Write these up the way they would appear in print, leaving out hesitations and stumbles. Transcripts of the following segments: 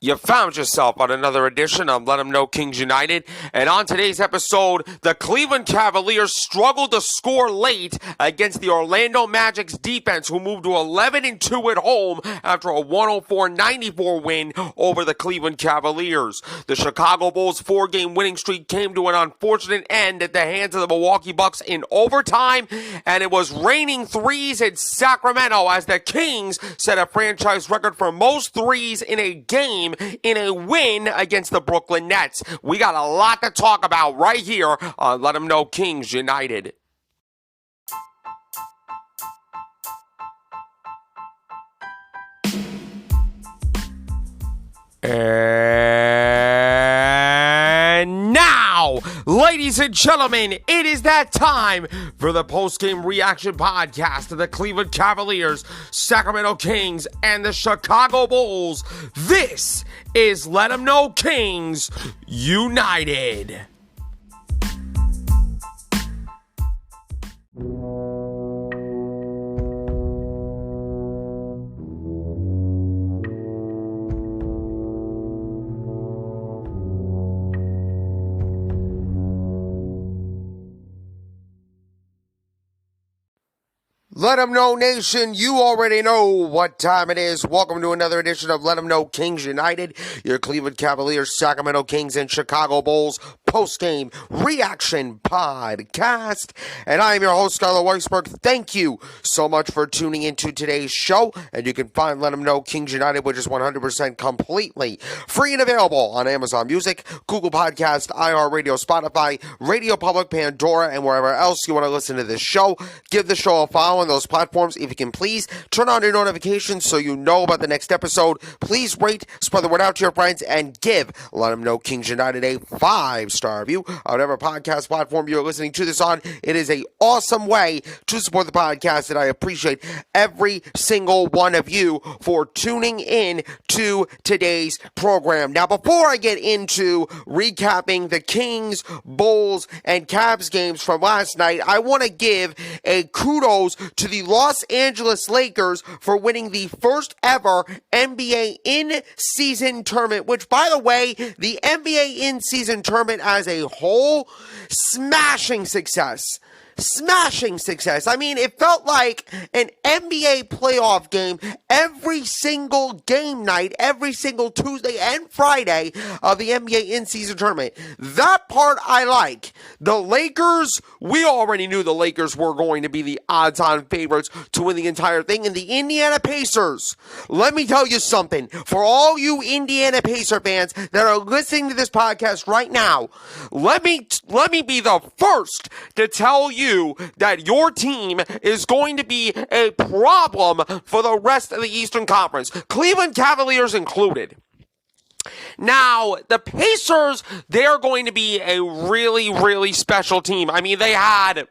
You found yourself on another edition of Let 'Em Know Kings United, and on today's episode, the Cleveland Cavaliers struggled to score late against the Orlando Magic's defense, who moved to 11-2 at home after a 104-94 win over the Cleveland Cavaliers. The Chicago Bulls' four-game winning streak came to an unfortunate end at the hands of the Milwaukee Bucks in overtime, and it was raining threes in Sacramento as the Kings set a franchise record for most threes in a game in a win against the Brooklyn Nets. We got a lot to talk about right here on Let 'Em Know Kings United. And now, ladies and gentlemen, it is that time for the post-game reaction podcast of the Cleveland Cavaliers, Sacramento Kings, and the Chicago Bulls. This is Let 'Em Know Kings United. Let 'em know, nation. You already know what time it is. Welcome to another edition of Let 'em Know Kings United, your Cleveland Cavaliers, Sacramento Kings, and Chicago Bulls post-game reaction podcast. And I am your host, Skylar Weisberg. Thank you so much for tuning into today's show. And you can find Let 'em Know Kings United, which is 100% completely free and available on Amazon Music, Google Podcast, iHeartRadio, Spotify, Radio Public, Pandora, and wherever else you want to listen to this show. Give the show a follow on those platforms. If you can please turn on your notifications so you know about the next episode. Please rate, spread the word out to your friends, and give Let 'Em Know Kings United a 5-star review on whatever podcast platform you're listening to this on. It is an awesome way to support the podcast, and I appreciate every single one of you for tuning in to today's program. Now, before I get into recapping the Kings, Bulls, and Cavs games from last night, I want to give a kudos to the Los Angeles Lakers for winning the first ever NBA in-season tournament, which, by the way, the NBA in-season tournament as a whole, smashing success. Smashing success. I mean, it felt like an NBA playoff game every single game night, every single Tuesday and Friday of the NBA in-season tournament. That part I like. The Lakers, we already knew the Lakers were going to be the odds-on favorites to win the entire thing. And the Indiana Pacers, let me tell you something. For all you Indiana Pacer fans that are listening to this podcast right now, let me be the first to tell you that your team is going to be a problem for the rest of the Eastern Conference, Cleveland Cavaliers included. Now, the Pacers, they're going to be a really, really special team. I mean, they had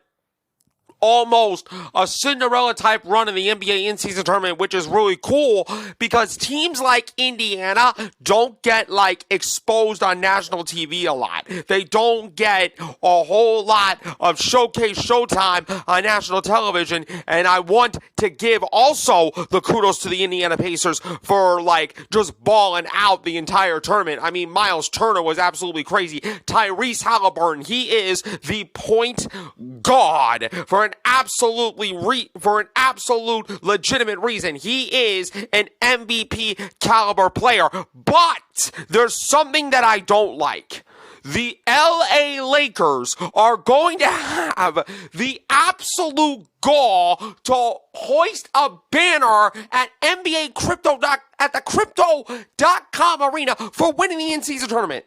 almost a Cinderella-type run in the NBA in-season tournament, which is really cool because teams like Indiana don't get, exposed on national TV a lot. They don't get a whole lot of showcase showtime on national television, and I want to give also the kudos to the Indiana Pacers for, just balling out the entire tournament. I mean, Miles Turner was absolutely crazy. Tyrese Halliburton, he is the point guard for an absolute legitimate reason. He is an MVP caliber player, but there's something that I don't like. The LA Lakers are going to have the absolute gall to hoist a banner at at the Crypto.com arena for winning the in-season tournament.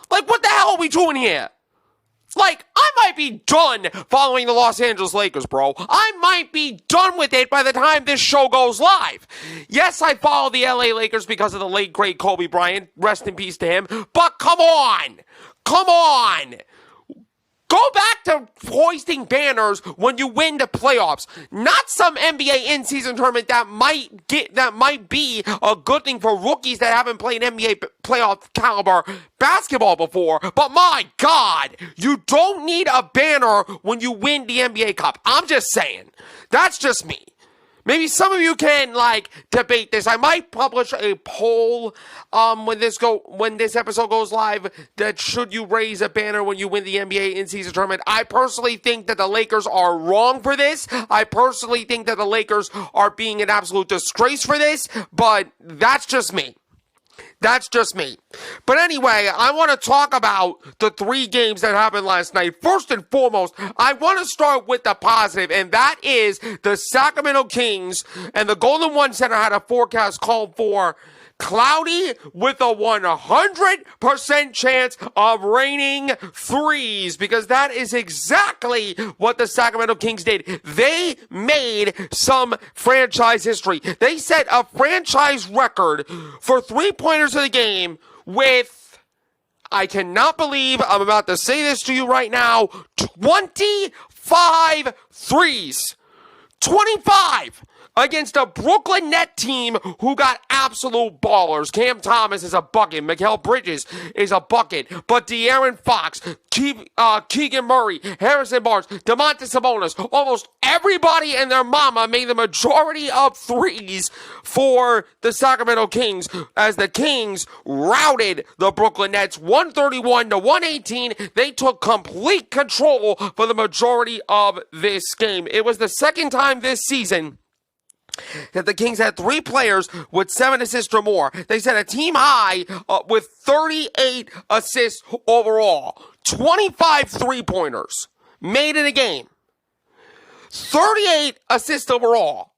What the hell are we doing here? I might be done following the Los Angeles Lakers, bro. I might be done with it by the time this show goes live. Yes, I follow the LA Lakers because of the late, great Kobe Bryant. Rest in peace to him. But come on. Come on. Go back to hoisting banners when you win the playoffs. Not some NBA in-season tournament that might be a good thing for rookies that haven't played NBA playoff caliber basketball before. But my God, you don't need a banner when you win the NBA Cup. I'm just saying. That's just me. Maybe some of you can, debate this. I might publish a poll when this episode goes live that should you raise a banner when you win the NBA in-season tournament. I personally think that the Lakers are wrong for this. I personally think that the Lakers are being an absolute disgrace for this, but that's just me. That's just me. But anyway, I want to talk about the 3 games that happened last night. First and foremost, I want to start with the positive, and that is the Sacramento Kings and the Golden One Center had a forecast called for cloudy with a 100% chance of raining threes, because that is exactly what the Sacramento Kings did. They made some franchise history. They set a franchise record for three-pointers in the game with, I cannot believe I'm about to say this to you right now, 25 threes. 25! Against a Brooklyn Net team who got absolute ballers. Cam Thomas is a bucket. Mikal Bridges is a bucket. But De'Aaron Fox, Keegan Murray, Harrison Barnes, Domantas Sabonis, almost everybody and their mama made the majority of threes for the Sacramento Kings as the Kings routed the Brooklyn Nets 131-118. They took complete control for the majority of this game. It was the second time this season that the Kings had 3 players with 7 assists or more. They set a team high with 38 assists overall. 25 three-pointers made in a game. 38 assists overall.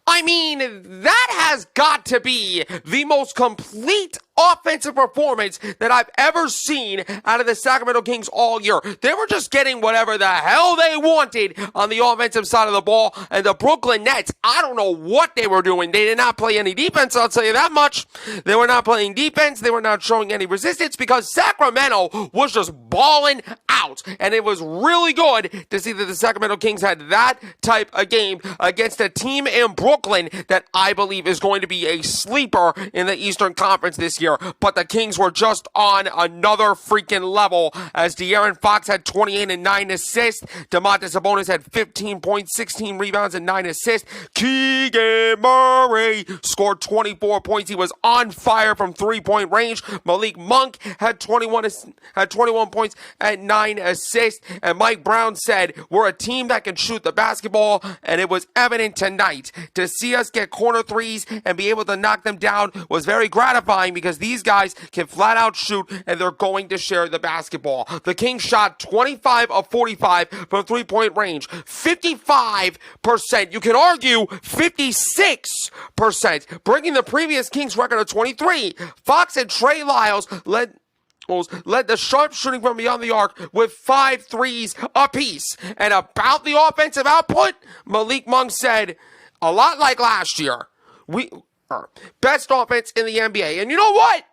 I mean, that has got to be the most complete offensive performance that I've ever seen out of the Sacramento Kings all year. They were just getting whatever the hell they wanted on the offensive side of the ball, and the Brooklyn Nets, I don't know what they were doing. They did not play any defense, I'll tell you that much. They were not playing defense. They were not showing any resistance because Sacramento was just balling out, and it was really good to see that the Sacramento Kings had that type of game against a team in Brooklyn that I believe is going to be a sleeper in the Eastern Conference this year. But the Kings were just on another freaking level as De'Aaron Fox had 28 and 9 assists. Domantas Sabonis had 15 points, 16 rebounds, and 9 assists. Keegan Murray scored 24 points. He was on fire from three-point range. Malik Monk had 21 points and 9 assists. And Mike Brown said, "We're a team that can shoot the basketball," and it was evident tonight. To see us get corner threes and be able to knock them down was very gratifying because these guys can flat out shoot and they're going to share the basketball. The Kings shot 25 of 45 from three-point range. 55%. You can argue 56%, bringing the previous Kings record of 23. Fox and Trey Lyles led the sharpshooting from beyond the arc with 5 threes apiece. And about the offensive output, Malik Monk said, a lot like last year, we best offense in the NBA. And you know what?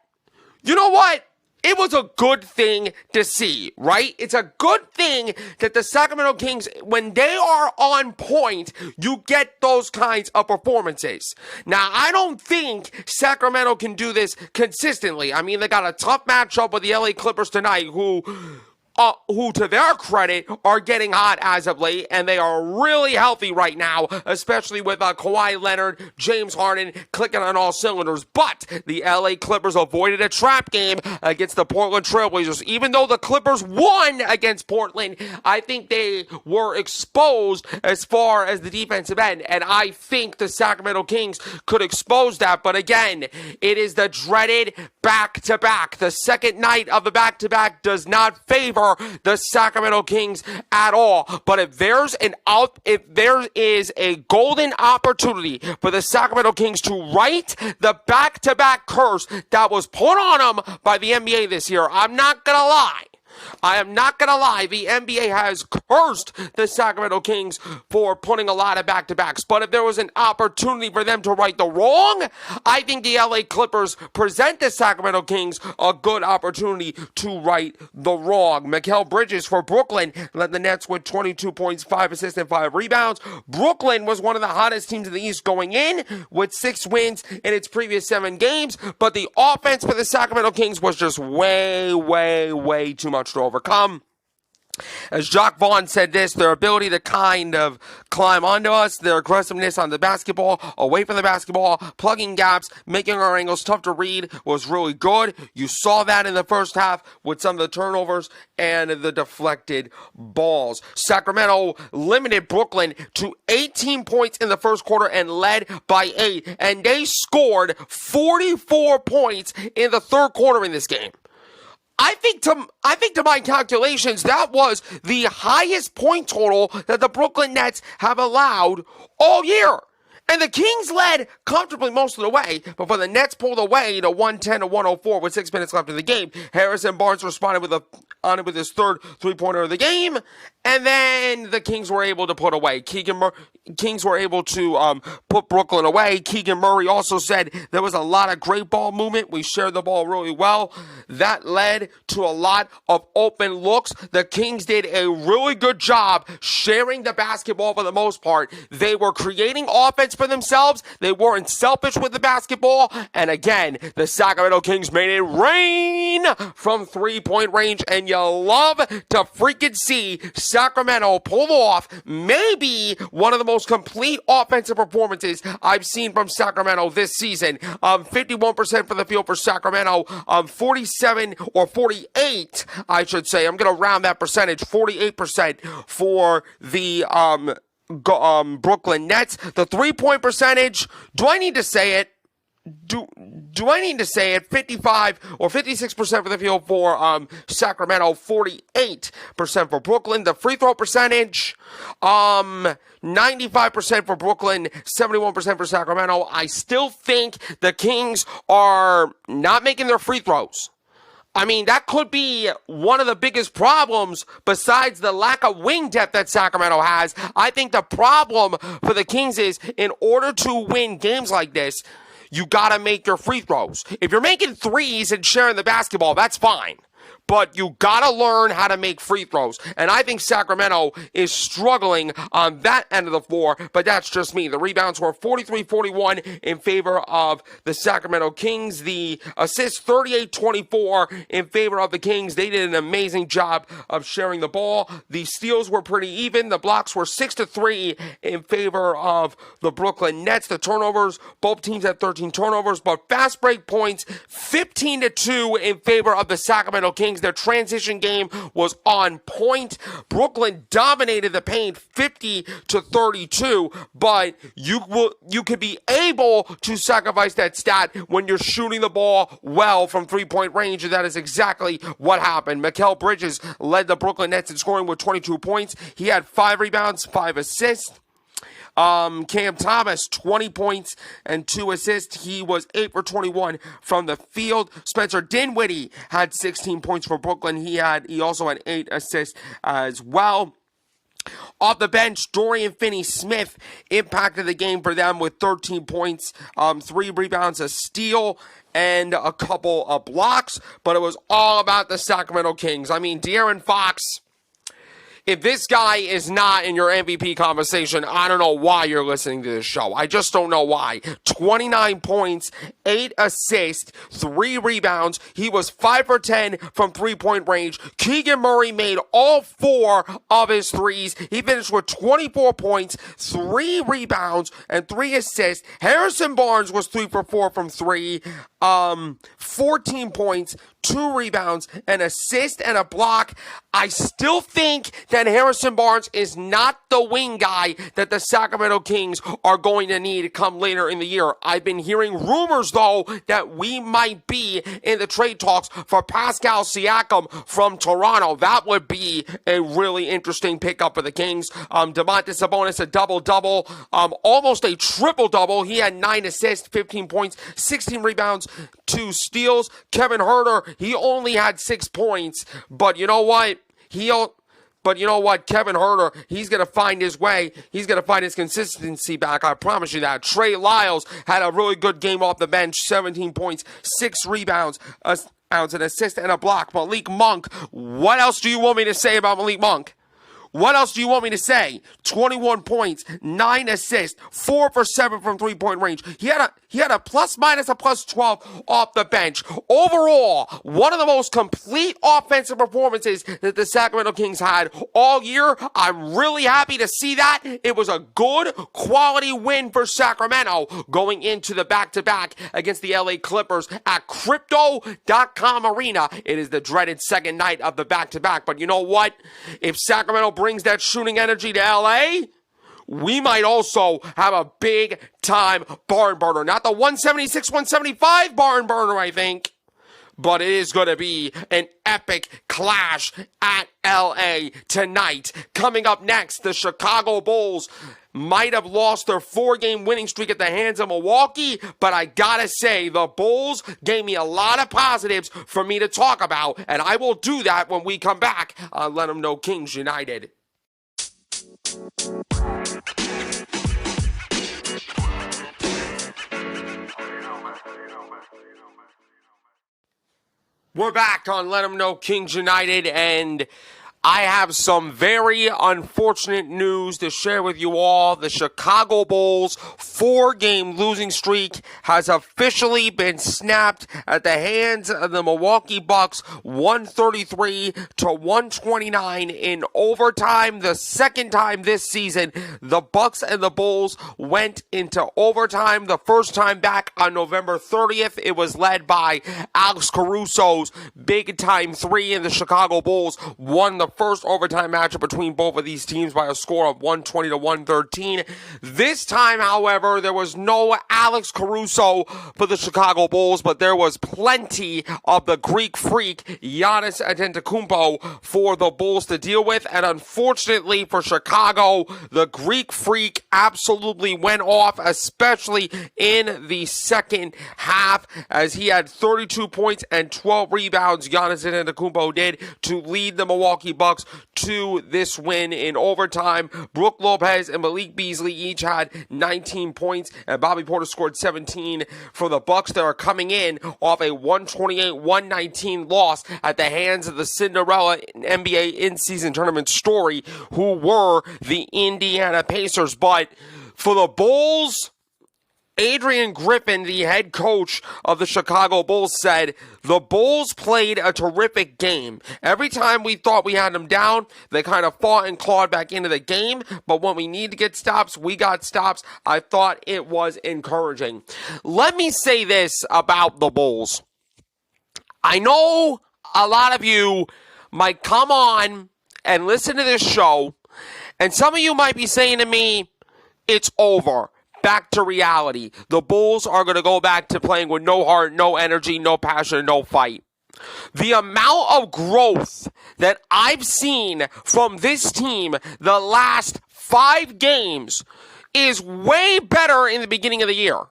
It was a good thing to see, right? It's a good thing that the Sacramento Kings, when they are on point, you get those kinds of performances. Now, I don't think Sacramento can do this consistently. I mean, they got a tough matchup with the LA Clippers tonight, who to their credit, are getting hot as of late, and they are really healthy right now, especially with Kawhi Leonard, James Harden clicking on all cylinders. But the LA Clippers avoided a trap game against the Portland Trailblazers. Even though the Clippers won against Portland, I think they were exposed as far as the defensive end, and I think the Sacramento Kings could expose that. But again, it is the dreaded back-to-back. The second night of the back-to-back does not favor the Sacramento Kings at all. But if there is a golden opportunity for the Sacramento Kings to right the back-to-back curse that was put on them by the NBA this year, I'm not gonna lie. I am not going to lie, the NBA has cursed the Sacramento Kings for putting a lot of back-to-backs. But if there was an opportunity for them to right the wrong, I think the LA Clippers present the Sacramento Kings a good opportunity to right the wrong. Mikal Bridges for Brooklyn led the Nets with 22 points, 5 assists, and 5 rebounds. Brooklyn was one of the hottest teams in the East going in with 6 wins in its previous 7 games. But the offense for the Sacramento Kings was just way too much to overcome. As Jacques Vaughn said this, their ability to kind of climb onto us, their aggressiveness on the basketball, away from the basketball, plugging gaps, making our angles tough to read was really good. You saw that in the first half with some of the turnovers and the deflected balls. Sacramento limited Brooklyn to 18 points in the first quarter and led by 8. And they scored 44 points in the third quarter in this game. I think to my calculations, that was the highest point total that the Brooklyn Nets have allowed all year. And the Kings led comfortably most of the way, but when the Nets pulled away to 110 to 104 with 6 minutes left in the game, Harrison Barnes responded with his third three-pointer of the game, and then the Kings were able to put away. Kings were able to put Brooklyn away. Keegan Murray also said there was a lot of great ball movement. We shared the ball really well. That led to a lot of open looks. The Kings did a really good job sharing the basketball for the most part. They were creating offense for themselves. They weren't selfish with the basketball. And again, the Sacramento Kings made it rain from three-point range. And you love to freaking see Sacramento pull off maybe one of the most complete offensive performances I've seen from Sacramento this season. 51% for the field for Sacramento, 47 or 48, I should say. I'm going to round that percentage, 48% for the Brooklyn Nets. The three-point percentage, do I need to say it? Do I need to say it? 55 or 56% for the field for Sacramento, 48% for Brooklyn. The free throw percentage, 95% for Brooklyn, 71% for Sacramento. I still think the Kings are not making their free throws. I mean, that could be one of the biggest problems besides the lack of wing depth that Sacramento has. I think the problem for the Kings is in order to win games like this, you got to make your free throws. If you're making threes and sharing the basketball, that's fine. But you got to learn how to make free throws. And I think Sacramento is struggling on that end of the floor, but that's just me. The rebounds were 43-41 in favor of the Sacramento Kings. The assists, 38-24 in favor of the Kings. They did an amazing job of sharing the ball. The steals were pretty even. The blocks were 6-3 in favor of the Brooklyn Nets. The turnovers, both teams had 13 turnovers, but fast break points, 15-2 in favor of the Sacramento Kings. Their transition game was on point. Brooklyn dominated the paint 50-32, but you could be able to sacrifice that stat when you're shooting the ball well from three-point range, and that is exactly what happened. Mikal Bridges led the Brooklyn Nets in scoring with 22 points. He had 5 rebounds, 5 assists. Cam Thomas, 20 points and 2 assists. He was 8 for 21 from the field. Spencer Dinwiddie had 16 points for Brooklyn. He also had 8 assists as well. Off the bench, Dorian Finney-Smith impacted the game for them with 13 points, 3 rebounds, a steal, and a couple of blocks. But it was all about the Sacramento Kings. I mean, De'Aaron Fox, if this guy is not in your MVP conversation, I don't know why you're listening to this show. I just don't know why. 29 points, 8 assists, 3 rebounds. He was 5 for 10 from three-point range. Keegan Murray made all 4 of his threes. He finished with 24 points, 3 rebounds, and 3 assists. Harrison Barnes was 3 for 4 from 3. 14 points, 2 rebounds, an assist, and a block. I still think that Harrison Barnes is not the wing guy that the Sacramento Kings are going to need come later in the year. I've been hearing rumors, though, that we might be in the trade talks for Pascal Siakam from Toronto. That would be a really interesting pickup for the Kings. Domantas Sabonis, a double-double, almost a triple-double. He had 9 assists, 15 points, 16 rebounds, 2 steals. Kevin Huerter, he only had 6 points, but you know what? Kevin Huerter, he's going to find his way. He's going to find his consistency back. I promise you that. Trey Lyles had a really good game off the bench. 17 points, 6 rebounds, an assist, and a block. Malik Monk, what else do you want me to say about Malik Monk? What else do you want me to say? 21 points, 9 assists, 4 for 7 from three-point range. He had a plus minus a plus 12 off the bench. Overall, one of the most complete offensive performances that the Sacramento Kings had all year. I'm really happy to see that. It was a good quality win for Sacramento going into the back-to-back against the LA Clippers at Crypto.com Arena. It is the dreaded second night of the back-to-back. But you know what? If Sacramento brings that shooting energy to LA, we might also have a big-time barn burner. Not the 176-175 barn burner, I think, but it is going to be an epic clash at LA tonight. Coming up next, the Chicago Bulls might have lost their 4-game winning streak at the hands of Milwaukee, but I gotta say, the Bulls gave me a lot of positives for me to talk about, and I will do that when we come back on Let 'Em Know Kings United. We're back on Let 'Em Know Kings United, and I have some very unfortunate news to share with you all. The Chicago Bulls 4-game losing streak has officially been snapped at the hands of the Milwaukee Bucks, 133-129 in overtime. The second time this season, the Bucks and the Bulls went into overtime. The first time back on November 30th, it was led by Alex Caruso's big-time three, and the Chicago Bulls won the first overtime matchup between both of these teams by a score of 120-113. This time, however, there was no Alex Caruso for the Chicago Bulls, but there was plenty of the Greek freak Giannis Antetokounmpo for the Bulls to deal with, and unfortunately for Chicago, the Greek freak absolutely went off, especially in the second half, as he had 32 points and 12 rebounds. Giannis Antetokounmpo did to lead the Milwaukee Bucks to this win in overtime. Brook Lopez and Malik Beasley each had 19 points, and Bobby Porter scored 17 for the Bucks that are coming in off a 128-119 loss at the hands of the Cinderella NBA in-season tournament story, who were the Indiana Pacers. But for the Bulls, Adrian Griffin, the head coach of the Chicago Bulls, said, "The Bulls played a terrific game. Every time we thought we had them down, they kind of fought and clawed back into the game. But when we need to get stops, we got stops. I thought it was encouraging." Let me say this about the Bulls. I know a lot of you might come on and listen to this show, and some of you might be saying to me, "It's over. Back to reality. The Bulls are going to go back to playing with no heart, no energy, no passion, no fight." The amount of growth that I've seen from this team the last 5 games is way better in the beginning of the year.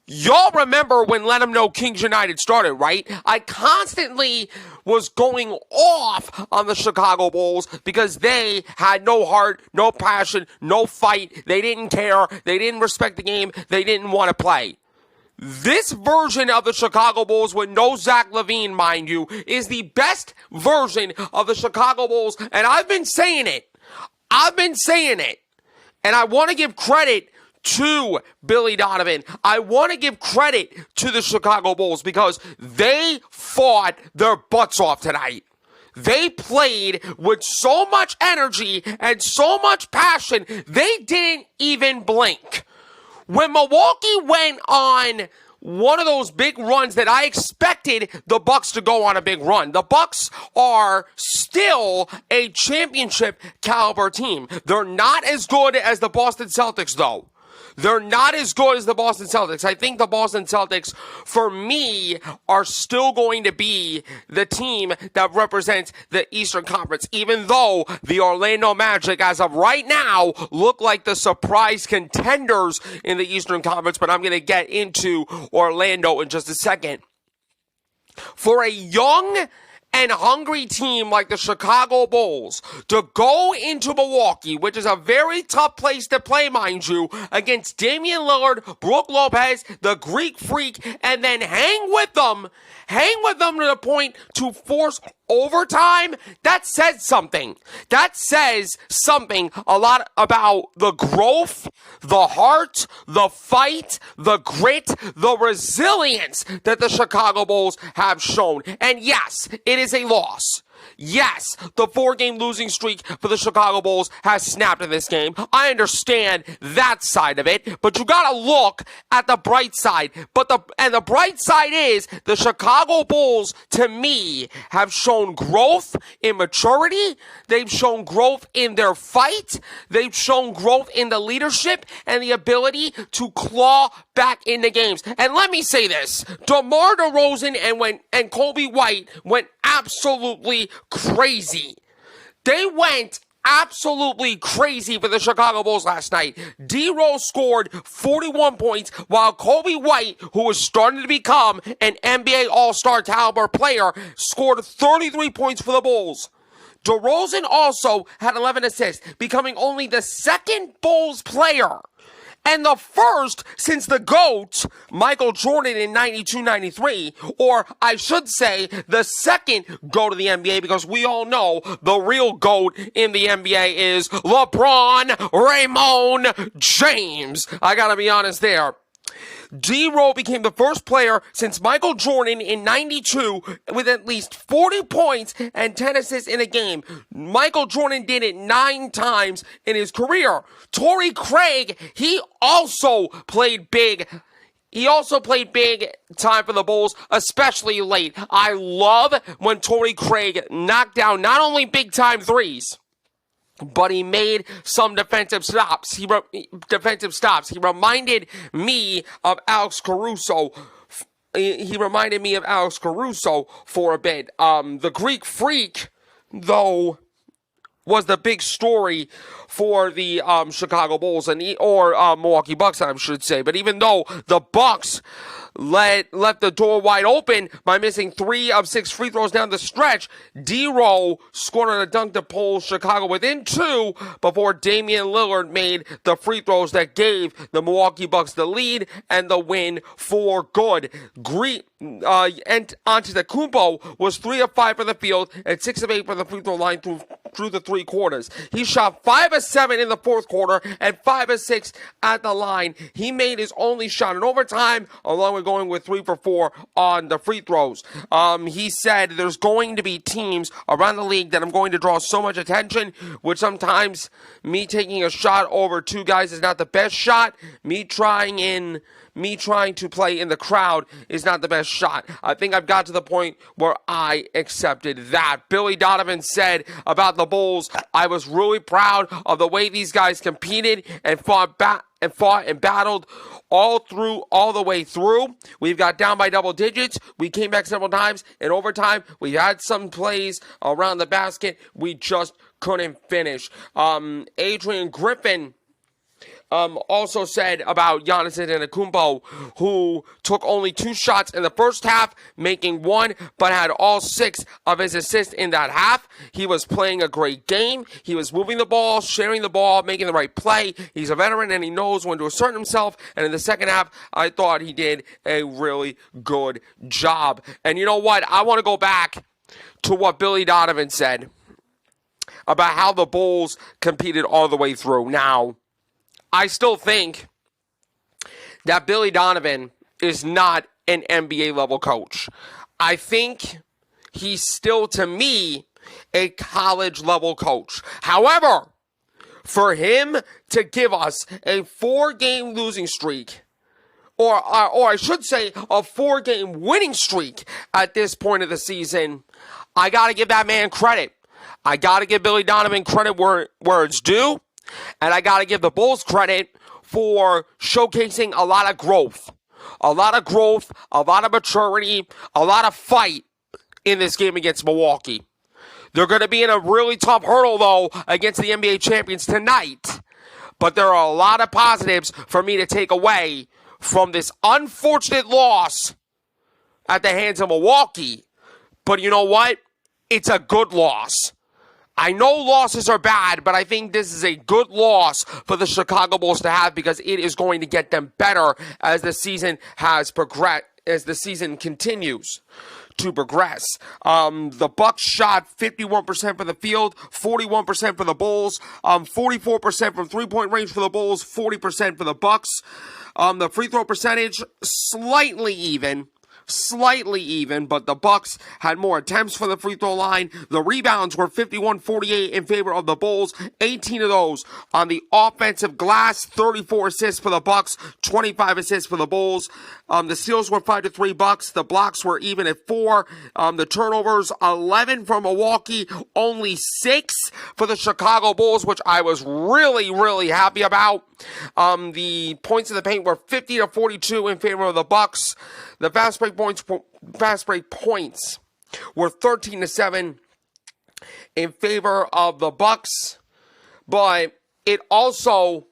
Y'all remember when Let 'Em Know Kings United started, right? I constantly was going off on the Chicago Bulls because they had no heart, no passion, no fight. They didn't care. They didn't respect the game. They didn't want to play. This version of the Chicago Bulls, with no Zach LaVine, mind you, is the best version of the Chicago Bulls, and I've been saying it. And I want to give credit to Billy Donovan. I want to give credit to the Chicago Bulls because they fought their butts off tonight. They played with so much energy and so much passion, they didn't even blink. When Milwaukee went on one of those big runs that I expected the Bucks to go on a big run. The Bucks are still a championship caliber team. They're not as good as the Boston Celtics, though. They're not as good as the Boston Celtics. I think the Boston Celtics, for me, are still going to be the team that represents the Eastern Conference, even though the Orlando Magic, as of right now, look like the surprise contenders in the Eastern Conference, but I'm going to get into Orlando in just a second. For a young and hungry team like the Chicago Bulls to go into Milwaukee, which is a very tough place to play, mind you, against Damian Lillard, Brook Lopez, the Greek Freak, and then hang with them to the point to force overtime, that says something. That says something a lot about the growth, the heart, the fight, the grit, the resilience that the Chicago Bulls have shown. And yes, it is a loss. Yes, the 4-game losing streak for the Chicago Bulls has snapped in this game. I understand that side of it, but you gotta look at the bright side. The bright side is the Chicago Bulls, to me, have shown growth in maturity. They've shown growth in their fight. They've shown growth in the leadership and the ability to claw back into games. And let me say this, DeMar DeRozan and Kobe White went absolutely crazy. They went absolutely crazy for the Chicago Bulls last night. D-Rose scored 41 points, while Kobe White, who was starting to become an NBA All-Star caliber player, scored 33 points for the Bulls. DeRozan also had 11 assists, becoming only the second Bulls player and the first since the GOAT, Michael Jordan, in 92-93, or I should say the second GOAT of the NBA, because we all know the real GOAT in the NBA is LeBron Raymond James. I gotta be honest there. D-Rose became the first player since Michael Jordan in 92 with at least 40 points and 10 assists in a game. Michael Jordan did it 9 times in his career. Torrey Craig, he also played big. He also played big time for the Bulls, especially late. I love when Torrey Craig knocked down not only big-time threes, but he made some defensive stops. He reminded me of Alex Caruso. He reminded me of Alex Caruso for a bit. The Greek Freak, though, was the big story for the Chicago Bulls or Milwaukee Bucks, I should say. But even though the Bucks left the door wide open by missing 3 of 6 free throws down the stretch, D-Rose scored on a dunk to pull Chicago within 2 before Damian Lillard made the free throws that gave the Milwaukee Bucks the lead and the win for good. And Antetokounmpo was 3 of 5 from the field and 6 of 8 from the free throw line through the 3 quarters. He shot 5 of 7 in the fourth quarter and 5 of 6 at the line. He made his only shot in overtime, along with going with 3 for 4 on the free throws. He said there's going to be teams around the league that I'm going to draw so much attention, which sometimes me taking a shot over 2 guys is not the best shot. Me trying to play in the crowd is not the best shot. I think I've got to the point where I accepted that. Billy Donovan said about the Bulls, I was really proud of the way these guys competed and fought and battled all the way through. We've got down by double digits. We came back several times in overtime. We had some plays around the basket. We just couldn't finish. Adrian Griffin also said about Giannis Antetokounmpo, who took only 2 shots in the first half, making 1, but had all 6 of his assists in that half. He was playing a great game. He was moving the ball, sharing the ball, making the right play. He's a veteran and he knows when to assert himself. And in the second half, I thought he did a really good job. And you know what? I want to go back to what Billy Donovan said about how the Bulls competed all the way through. Now, I still think that Billy Donovan is not an NBA level coach. I think he's still, to me, a college level coach. However, for him to give us a 4-game losing streak, or I should say a 4-game winning streak at this point of the season, I got to give that man credit. I got to give Billy Donovan credit where it's due. And I got to give the Bulls credit for showcasing a lot of growth. A lot of maturity, a lot of fight in this game against Milwaukee. They're going to be in a really tough hurdle, though, against the NBA champions tonight. But there are a lot of positives for me to take away from this unfortunate loss at the hands of Milwaukee. But you know what? it's a good loss. I know losses are bad, but I think this is a good loss for the Chicago Bulls to have because it is going to get them better as the season has progressed, as the season continues to progress. The Bucks shot 51% from the field, 41% for the Bulls, 44% from three-point range for the Bulls, 40% for the Bucks. The free throw percentage slightly even, but the Bucks had more attempts for the free throw line. The rebounds were 51-48 in favor of the Bulls, 18 of those on the offensive glass, 34 assists for the Bucks, 25 assists for the Bulls. The steals were 5-3 Bucks. The blocks were even at 4. The turnovers, 11 for Milwaukee, only 6 for the Chicago Bulls, which I was really happy about. The points in the paint were 50-42 in favor of the Bucks. The fast break points were 13-7 in favor of the Bucks, but it also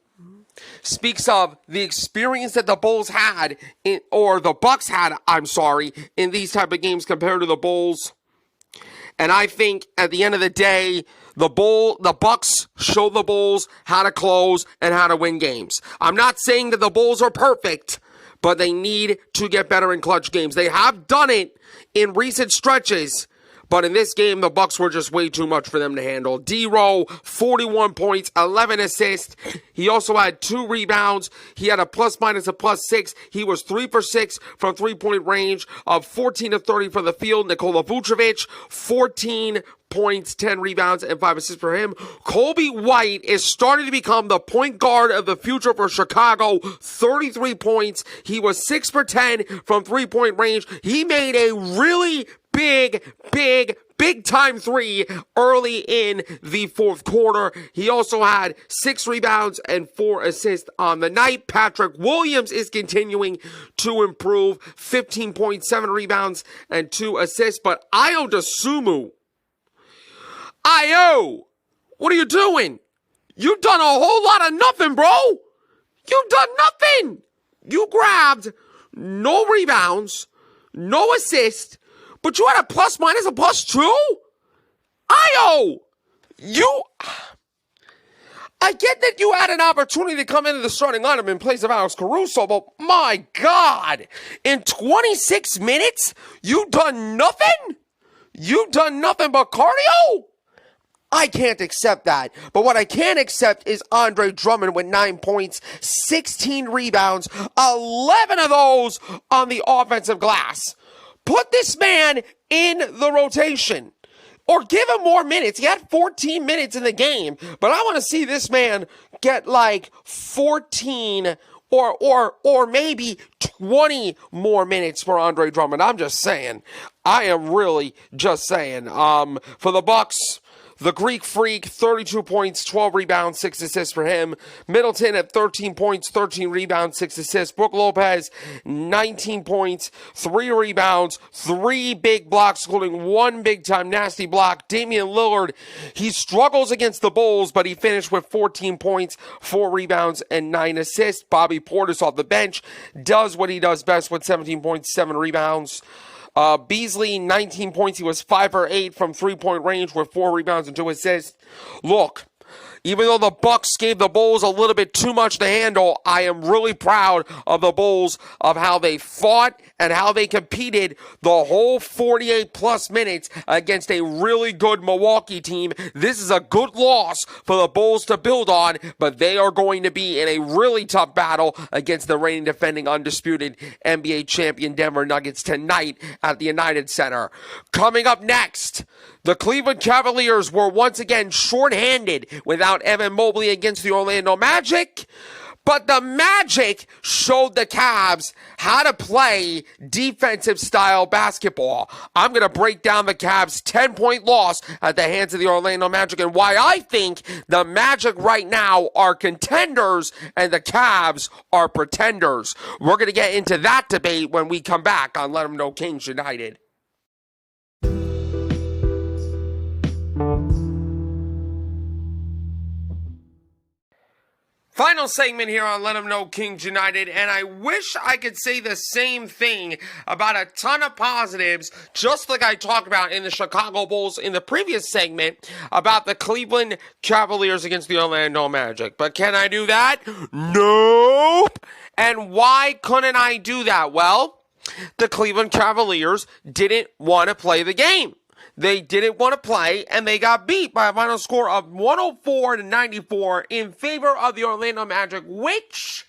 speaks of the experience that the Bulls had, the Bucks had, in these type of games compared to the Bulls. And I think at the end of the day, the Bucks showed the Bulls how to close and how to win games. I'm not saying that the Bulls are perfect, but they need to get better in clutch games. They have done it in recent stretches, but in this game, the Bucks were just way too much for them to handle. D-Row, 41 points, 11 assists. He also had 2 rebounds. He had a plus-minus of +6. He was 3 for 6 from three-point range, of 14 of 30 for the field. Nikola Vucevic, 14 points, 10 rebounds, and 5 assists for him. Kobe White is starting to become the point guard of the future for Chicago. 33 points. He was 6 for 10 from three-point range. He made a really big time 3 early in the fourth quarter. He also had 6 rebounds and 4 assists on the night. Patrick Williams is continuing to improve. 15 points, 7 rebounds, and 2 assists. But Ayo Dosunmu, what are you doing? You've done a whole lot of nothing, bro. You've done nothing. You grabbed no rebounds, no assists, but you had a plus-minus of +2? Ayo! I get that you had an opportunity to come into the starting lineup in place of Alex Caruso, but my God, in 26 minutes, you've done nothing? You've done nothing but cardio? I can't accept that. But what I can accept is Andre Drummond with 9 points, 16 rebounds, 11 of those on the offensive glass. Put this man in the rotation or give him more minutes. He had 14 minutes in the game, but I want to see this man get like 14 or maybe 20 more minutes for Andre Drummond. I'm just saying. I am really just saying. For the Bucks, the Greek Freak, 32 points, 12 rebounds, 6 assists for him. Middleton at 13 points, 13 rebounds, 6 assists. Brook Lopez, 19 points, 3 rebounds, 3 big blocks, including 1 big-time nasty block. Damian Lillard, he struggles against the Bulls, but he finished with 14 points, 4 rebounds, and 9 assists. Bobby Portis off the bench does what he does best with 17 points, 7 rebounds. Beasley, 19 points. He was 5 for 8 from three-point range with 4 rebounds and 2 assists. Look, even though the Bucks gave the Bulls a little bit too much to handle, I am really proud of the Bulls, of how they fought and how they competed the whole 48-plus minutes against a really good Milwaukee team. This is a good loss for the Bulls to build on, but they are going to be in a really tough battle against the reigning defending undisputed NBA champion Denver Nuggets tonight at the United Center. Coming up next, the Cleveland Cavaliers were once again shorthanded without Evan Mobley against the Orlando Magic, but the Magic showed the Cavs how to play defensive-style basketball. I'm going to break down the Cavs' 10-point loss at the hands of the Orlando Magic and why I think the Magic right now are contenders and the Cavs are pretenders. We're going to get into that debate when we come back on Let 'Em Know Kings United. Final segment here on Let 'Em Know Kings United, and I wish I could say the same thing about a ton of positives, just like I talked about in the Chicago Bulls in the previous segment about the Cleveland Cavaliers against the Orlando Magic. But can I do that? Nope! And why couldn't I do that? Well, the Cleveland Cavaliers didn't want to play the game. They didn't want to play, and they got beat by a final score of 104-94 in favor of the Orlando Magic, which,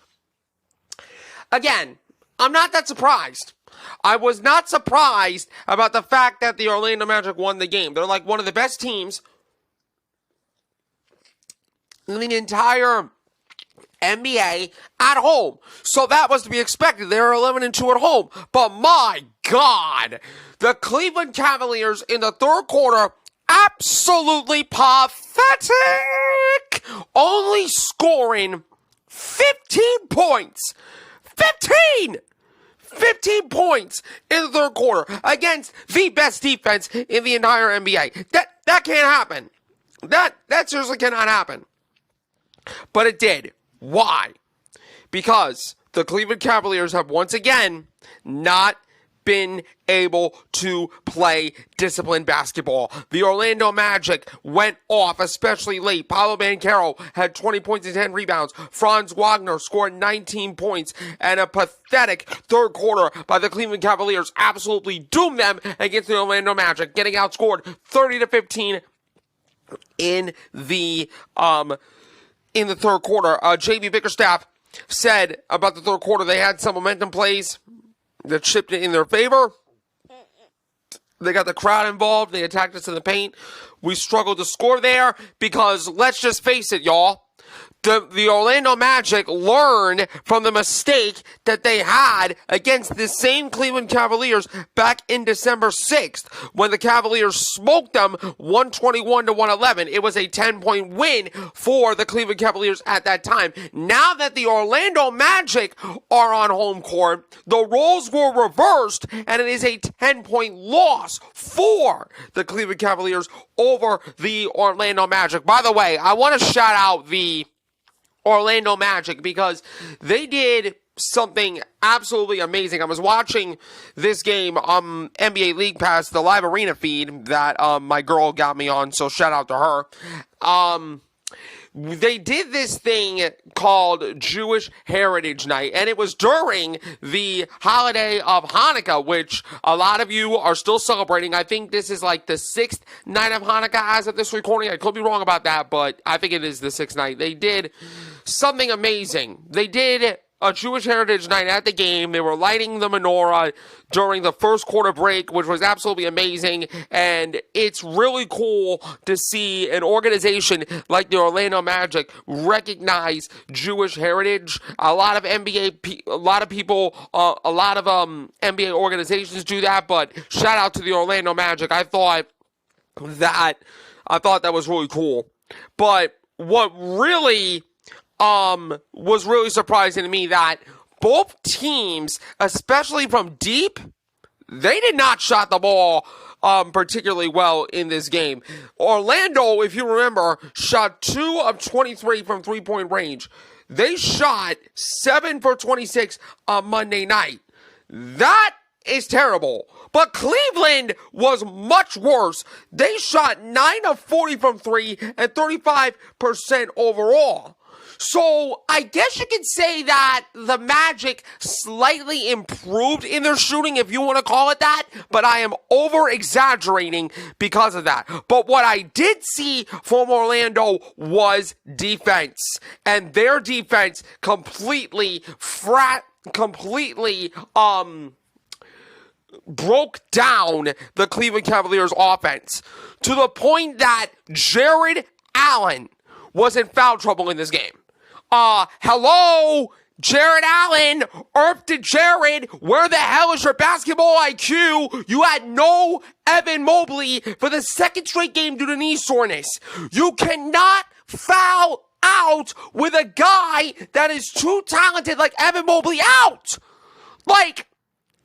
again, I'm not that surprised. I was not surprised about the fact that the Orlando Magic won the game. They're like one of the best teams in the entire NBA at home. So that was to be expected. They were 11-2 at home. But my God, the Cleveland Cavaliers in the third quarter, absolutely pathetic. Only scoring 15 points. 15 points in the third quarter against the best defense in the entire NBA. That can't happen. That seriously cannot happen. But it did. Why? Because the Cleveland Cavaliers have once again not been able to play disciplined basketball. The Orlando Magic went off, especially late. Paolo Banchero had 20 points and 10 rebounds. Franz Wagner scored 19 points, and a pathetic third quarter by the Cleveland Cavaliers absolutely doomed them against the Orlando Magic, getting outscored 30-15 in the third quarter. J.B. Bickerstaff said about the third quarter they had some momentum plays that shipped it in their favor. They got the crowd involved. They attacked us in the paint. We struggled to score there because, let's just face it, y'all, the Orlando Magic learned from the mistake that they had against the same Cleveland Cavaliers back in December 6th when the Cavaliers smoked them 121-111. It was a 10-point win for the Cleveland Cavaliers at that time. Now that the Orlando Magic are on home court, the roles were reversed, and it is a 10-point loss for the Cleveland Cavaliers over the Orlando Magic. By the way, I want to shout out the Orlando Magic because they did something absolutely amazing. I was watching this game on NBA League Pass, the live arena feed that my girl got me on, so shout out to her. They did this thing called Jewish Heritage Night, and it was during the holiday of Hanukkah, which a lot of you are still celebrating. I think this is like the 6th night of Hanukkah as of this recording. I could be wrong about that, but I think it is the 6th night. They did something amazing. They did a Jewish Heritage Night at the game. They were lighting the menorah during the first quarter break, which was absolutely amazing. And it's really cool to see an organization like the Orlando Magic recognize Jewish heritage. A lot of NBA organizations do that, but shout out to the Orlando Magic. I thought that was really cool. But what really was really surprising to me that both teams, especially from deep, they did not shot the ball particularly well in this game. Orlando, if you remember, shot 2 of 23 from three-point range. They shot 7 for 26 on Monday night. That is terrible. But Cleveland was much worse. They shot 9 of 40 from 3 and 35% overall. So I guess you could say that the Magic slightly improved in their shooting, if you want to call it that, but I am over-exaggerating because of that. But what I did see from Orlando was defense, and their defense completely broke down the Cleveland Cavaliers offense to the point that Jared Allen was in foul trouble in this game. Hello, Jared Allen, Earth to Jared, where the hell is your basketball IQ? You had no Evan Mobley for the second straight game due to knee soreness. You cannot foul out with a guy that is too talented like Evan Mobley out. Like,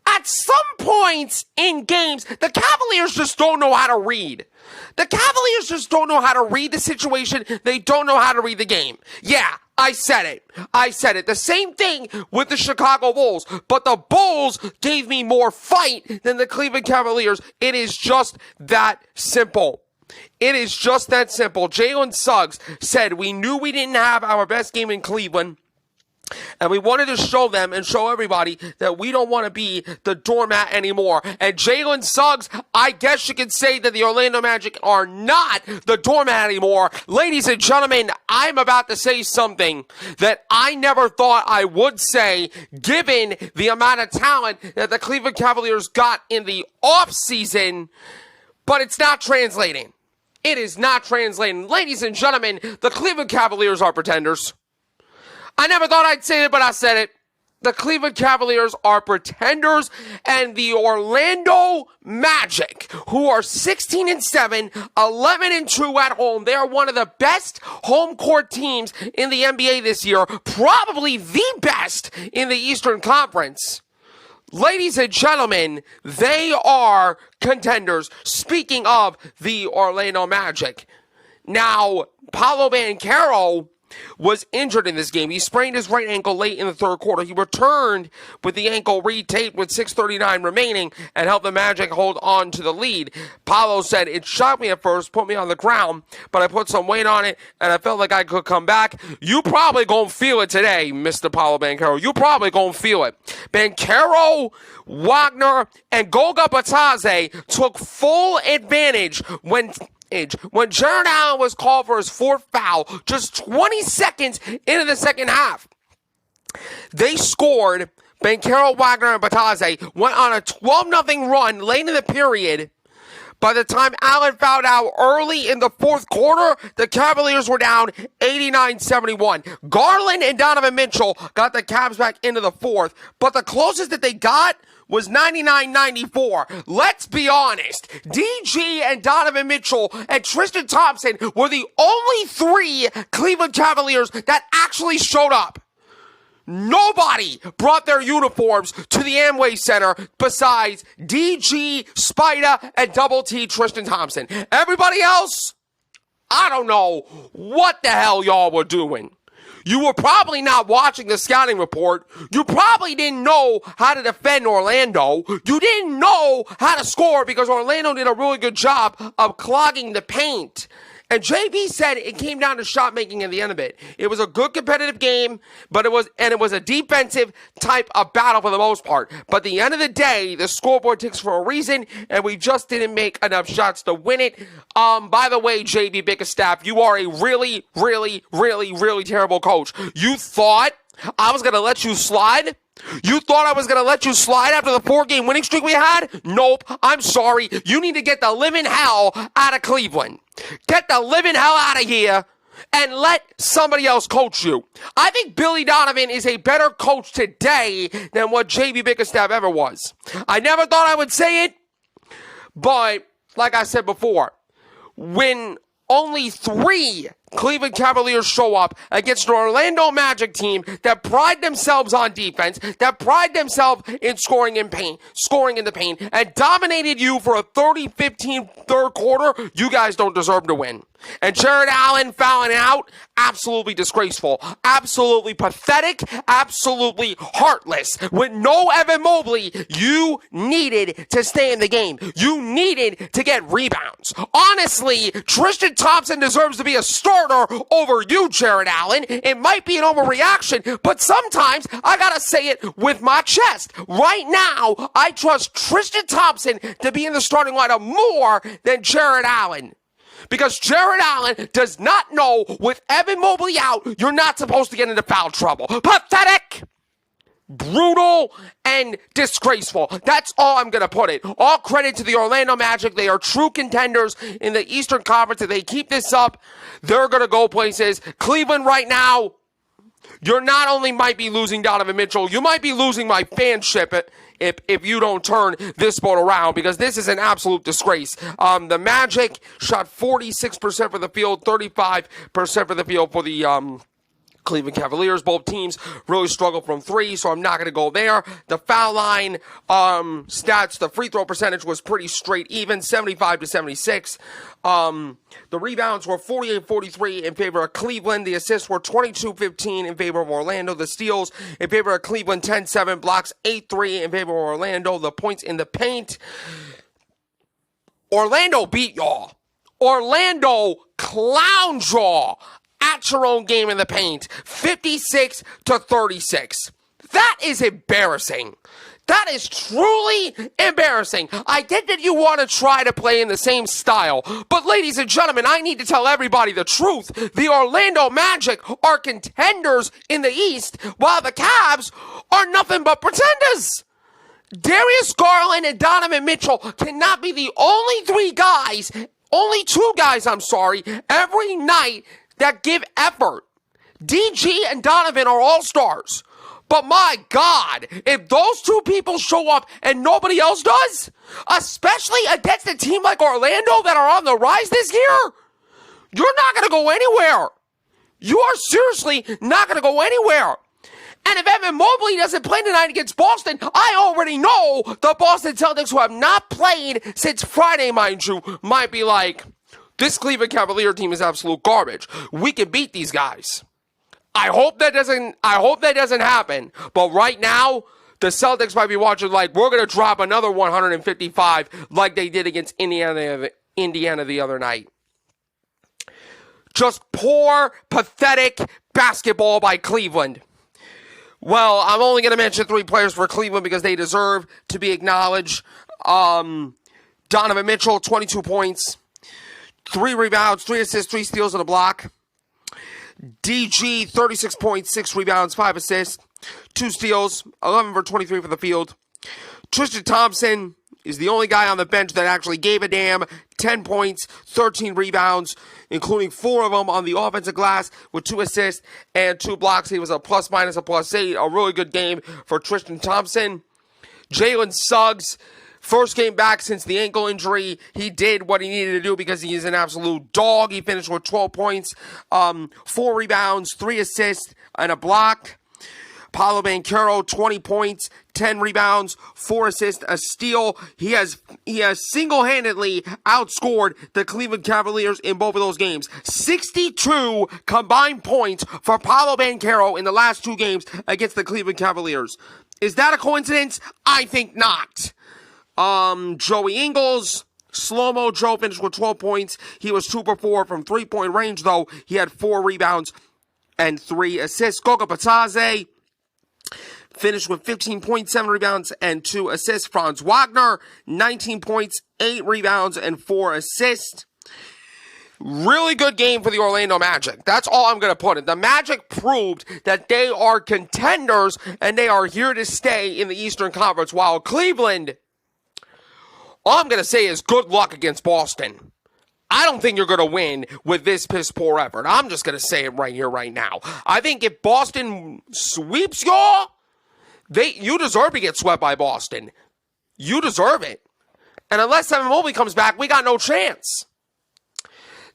at some points in games, the Cavaliers just don't know how to read. The Cavaliers just don't know how to read the situation. They don't know how to read the game. Yeah, I said it. The same thing with the Chicago Bulls. But the Bulls gave me more fight than the Cleveland Cavaliers. It is just that simple. It is just that simple. Jalen Suggs said, we knew we didn't have our best game in Cleveland, and we wanted to show them and show everybody that we don't want to be the doormat anymore. And Jalen Suggs, I guess you could say that the Orlando Magic are not the doormat anymore. Ladies and gentlemen, I'm about to say something that I never thought I would say, given the amount of talent that the Cleveland Cavaliers got in the offseason, but it's not translating. It is not translating. Ladies and gentlemen, the Cleveland Cavaliers are pretenders. I never thought I'd say it, but I said it. The Cleveland Cavaliers are pretenders, and the Orlando Magic, who are 16-7, 11-2 at home, they are one of the best home court teams in the NBA this year, probably the best in the Eastern Conference. Ladies and gentlemen, they are contenders. Speaking of the Orlando Magic, now, Paolo Banchero was injured in this game. He sprained his right ankle late in the third quarter. He returned with the ankle retaped with 6:39 remaining and helped the Magic hold on to the lead. Paolo said, it shocked me at first, put me on the ground, but I put some weight on it and I felt like I could come back. You probably gonna feel it today, Mr. Paolo Banchero. You probably gonna feel it. Banchero, Wagner, and Goga Batadze took full advantage when Jarrett Allen was called for his fourth foul just 20 seconds into the second half. They scored. Banchero, Wagner, and Batadze went on a 12-0 run late in the period. By the time Allen fouled out early in the fourth quarter, the Cavaliers were down 89-71. Garland and Donovan Mitchell got the Cavs back into the fourth, but the closest that they got was 99-94. Let's be honest. DG and Donovan Mitchell and Tristan Thompson were the only three Cleveland Cavaliers that actually showed up. Nobody brought their uniforms to the Amway Center besides DG, Spida, and Double T Tristan Thompson. Everybody else, I don't know what the hell y'all were doing. You were probably not watching the scouting report. You probably didn't know how to defend Orlando. You didn't know how to score because Orlando did a really good job of clogging the paint. And JB said it came down to shot making at the end of it. It was a good competitive game, but it was a defensive type of battle for the most part. But at the end of the day, the scoreboard ticks for a reason, and we just didn't make enough shots to win it. By the way, JB Bickerstaff, you are a really, really, really, really terrible coach. You thought I was going to let you slide? You thought I was going to let you slide after the 4-game winning streak we had? Nope. I'm sorry. You need to get the living hell out of Cleveland. Get the living hell out of here and let somebody else coach you. I think Billy Donovan is a better coach today than what JB Bickerstaff ever was. I never thought I would say it, but like I said before, when only 3 Cleveland Cavaliers show up against an Orlando Magic team that pride themselves on defense, that pride themselves in scoring in the paint, and dominated you for a 30-15 third quarter, you guys don't deserve to win. And Jarrett Allen fouling out, absolutely disgraceful, absolutely pathetic, absolutely heartless. With no Evan Mobley, you needed to stay in the game. You needed to get rebounds. Honestly, Tristan Thompson deserves to be a starter over you, Jarrett Allen. It might be an overreaction, but sometimes I gotta say it with my chest. Right now, I trust Tristan Thompson to be in the starting lineup more than Jarrett Allen. Because Jarrett Allen does not know with Evan Mobley out, you're not supposed to get into foul trouble. Pathetic, brutal, and disgraceful. That's all I'm going to put it. All credit to the Orlando Magic. They are true contenders in the Eastern Conference. If they keep this up, they're going to go places. Cleveland right now, you're not only might be losing Donovan Mitchell, you might be losing my fanship if you don't turn this boat around, because this is an absolute disgrace. The Magic shot 46% for the field, 35% for the field for the Cleveland Cavaliers, both teams really struggle from three, so I'm not going to go there. The foul line stats, the free throw percentage was pretty straight even, 75 to 76. The rebounds were 48-43 in favor of Cleveland. The assists were 22-15 in favor of Orlando. The steals in favor of Cleveland, 10-7. Blocks, 8-3 in favor of Orlando. The points in the paint. Orlando beat y'all. Orlando clowned y'all at your own game in the paint, 56 to 36. That is embarrassing. That is truly embarrassing. I get that you want to try to play in the same style, but ladies and gentlemen, I need to tell everybody the truth. The Orlando Magic are contenders in the East, while the Cavs are nothing but pretenders. Darius Garland and Donovan Mitchell cannot be the only two guys, every night that give effort. DG and Donovan are all-stars. But my God, if those two people show up and nobody else does, especially against a team like Orlando that are on the rise this year, you're not going to go anywhere. You are seriously not going to go anywhere. And if Evan Mobley doesn't play tonight against Boston, I already know the Boston Celtics, who have not played since Friday, mind you, might be like, this Cleveland Cavalier team is absolute garbage. We can beat these guys. I hope that doesn't happen. But right now, the Celtics might be watching like, we're going to drop another 155 like they did against Indiana the other night. Just poor, pathetic basketball by Cleveland. Well, I'm only going to mention 3 players for Cleveland because they deserve to be acknowledged. Donovan Mitchell, 22 points. 3 rebounds, 3 assists, 3 steals, and a block. DG, 36 points, 6 rebounds, 5 assists, 2 steals, 11 for 23 for the field. Tristan Thompson is the only guy on the bench that actually gave a damn. 10 points, 13 rebounds, including 4 of them on the offensive glass with 2 assists and 2 blocks. He was a plus-minus, a +8. A really good game for Tristan Thompson. Jalen Suggs, first game back since the ankle injury. He did what he needed to do because he is an absolute dog. He finished with 12 points, 4 rebounds, 3 assists, and a block. Paolo Banchero, 20 points, 10 rebounds, 4 assists, a steal. He has single-handedly outscored the Cleveland Cavaliers in both of those games. 62 combined points for Paolo Banchero in the last 2 games against the Cleveland Cavaliers. Is that a coincidence? I think not. Joey Ingles, slow-mo Joe, finished with 12 points. He was 2 for 4 from three-point range, though. He had 4 rebounds and 3 assists. Goga Bitadze finished with 15 points, 7 rebounds, and 2 assists. Franz Wagner, 19 points, 8 rebounds, and 4 assists. Really good game for the Orlando Magic. That's all I'm going to put it. The Magic proved that they are contenders, and they are here to stay in the Eastern Conference, while Cleveland, all I'm going to say is good luck against Boston. I don't think you're going to win with this piss-poor effort. I'm just going to say it right here, right now. I think if Boston sweeps y'all, you deserve to get swept by Boston. You deserve it. And unless Evan Mobley comes back, we got no chance.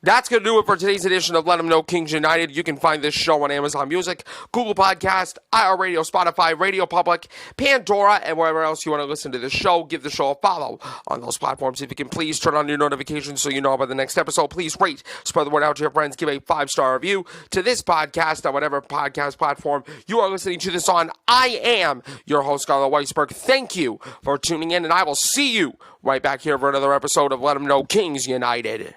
That's going to do it for today's edition of Let 'Em Know Kings United. You can find this show on Amazon Music, Google Podcast, iHeartRadio, Spotify, Radio Public, Pandora, and wherever else you want to listen to the show. Give the show a follow on those platforms. If you can please turn on your notifications so you know about the next episode. Please rate, spread the word out to your friends. Give a 5-star review to this podcast on whatever podcast platform you are listening to this on. I am your host, Scarlett Weisberg. Thank you for tuning in, and I will see you right back here for another episode of Let 'Em Know Kings United.